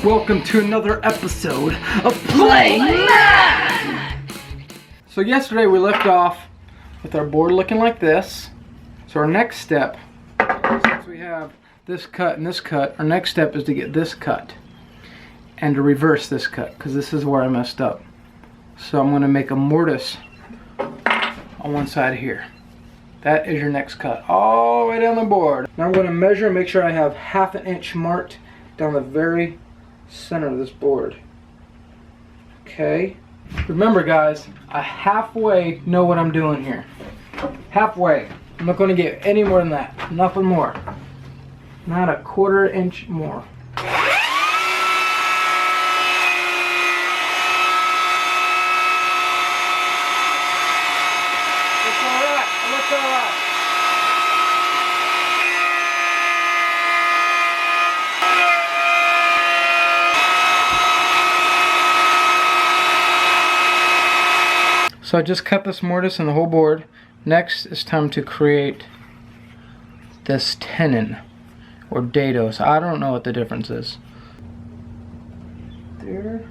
Welcome to another episode of Playing Man! So yesterday we left off with our board looking like this. So our next step, since we have this cut and this cut, our next step is to get this cut and to reverse this cut, because this is where I messed up. So I'm going to make a mortise on one side here. That is your next cut, all the way down the board. Now I'm going to measure and make sure I have 1/2 inch marked down the very center of this board. Okay. Remember guys, I halfway know what I'm doing here. Halfway. I'm not going to get any more than that. Nothing more. Not a 1/4 inch more. Looks alright. Looks alright. So I just cut this mortise in the whole board. Next, it's time to create this tenon or dado. So I don't know what the difference is. There.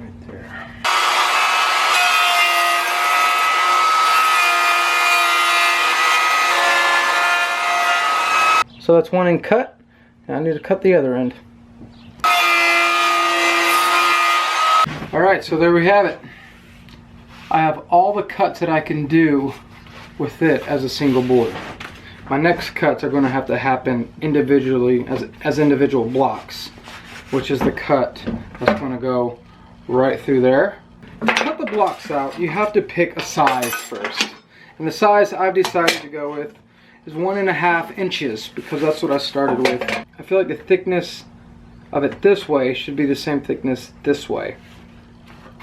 Right there. So that's one end cut. Now I need to cut the other end. Alright, so there we have it. I have all the cuts that I can do with it as a single board. My next cuts are going to have to happen individually as individual blocks, which is the cut that's going to go right through there. To cut the blocks out, you have to pick a size first. And the size I've decided to go with is 1.5 inches, because that's what I started with. I feel like the thickness of it this way should be the same thickness this way.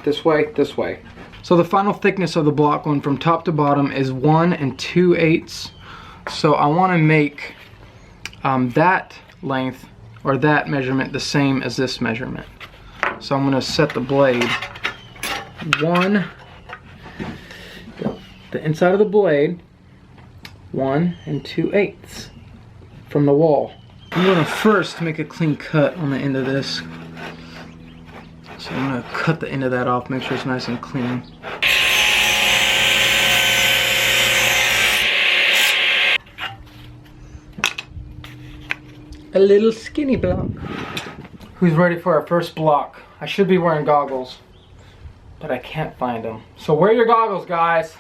This way, this way. So the final thickness of the block going from top to bottom is 1 2/8. So I want to make that length or that measurement the same as this measurement. So I'm going to set the blade the inside of the blade 1 2/8 from the wall. I'm going to first make a clean cut on the end of this. So I'm going to cut the end of that off, make sure it's nice and clean. A little skinny block. Who's ready for our first block? I should be wearing goggles, but I can't find them. So wear your goggles, guys.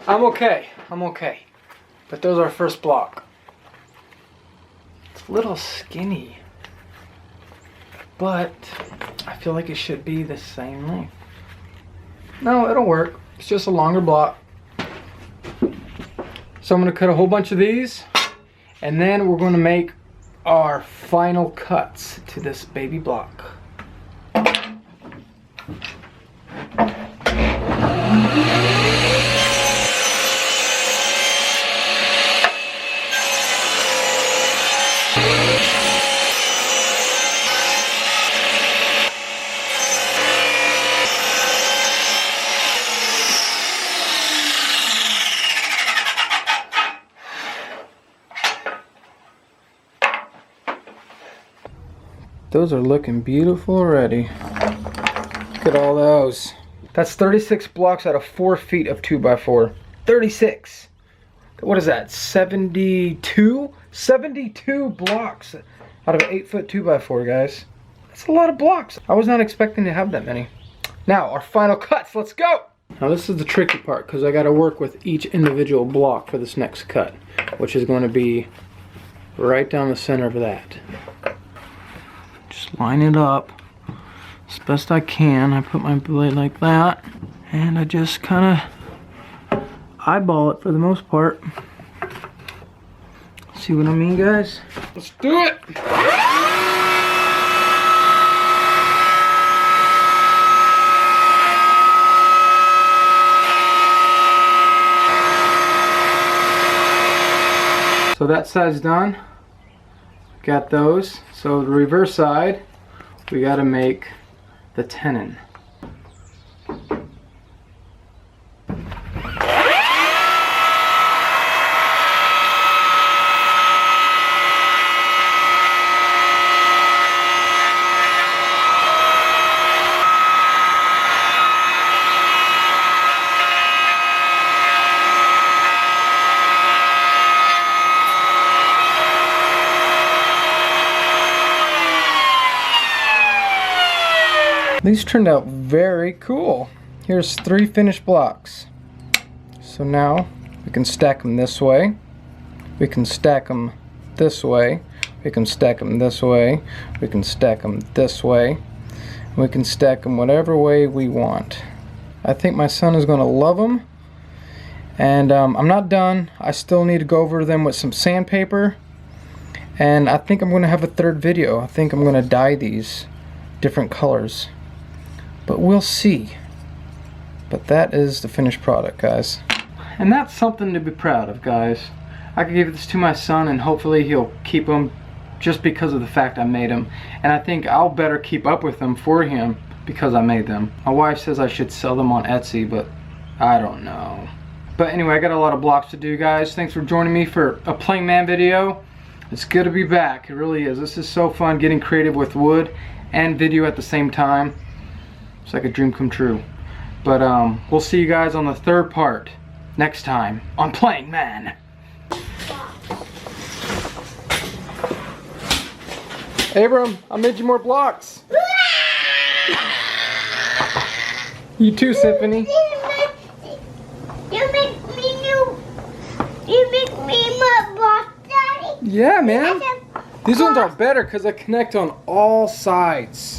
I'm okay. But there's our first block. It's a little skinny, but I feel like it should be the same length. No, it'll work. It's just a longer block. So I'm gonna cut a whole bunch of these, and then we're gonna make our final cuts to this baby block. Those are looking beautiful already. Look at all those. That's 36 blocks out of 4 feet of 2x4. 36. What is that? 72? 72 blocks out of an 8-foot 2x4, guys. That's a lot of blocks. I was not expecting to have that many. Now, our final cuts. Let's go! Now this is the tricky part, because I got to work with each individual block for this next cut, which is going to be right down the center of that. Just line it up as best I can. I put my blade like that, and I just kind of eyeball it for the most part. See what I mean, guys? Let's do it! So that side's done. Got those. So the reverse side, we got to make the tenon. These turned out very cool. Here's 3 finished blocks. So now we can stack them this way. We can stack them this way. We can stack them this way. We can stack them this way. We can stack them whatever way we want. I think my son is going to love them. And I'm not done. I still need to go over them with some sandpaper. And I think I'm going to have a third video. I think I'm going to dye these different colors. But we'll see. But that is the finished product, guys. And that's something to be proud of, guys. I could give this to my son and hopefully he'll keep them just because of the fact I made them. And I think I'll better keep up with them for him because I made them. My wife says I should sell them on Etsy, but I don't know. But anyway, I got a lot of blocks to do, guys. Thanks for joining me for a Playing Man video. It's good to be back. It really is. This is so fun getting creative with wood and video at the same time. It's like a dream come true. But we'll see you guys on the third part next time on Playing Man. Abram, I made you more blocks. You too, Symphony. You make me more blocks, Daddy? Yeah, man. These ones are better because they connect on all sides.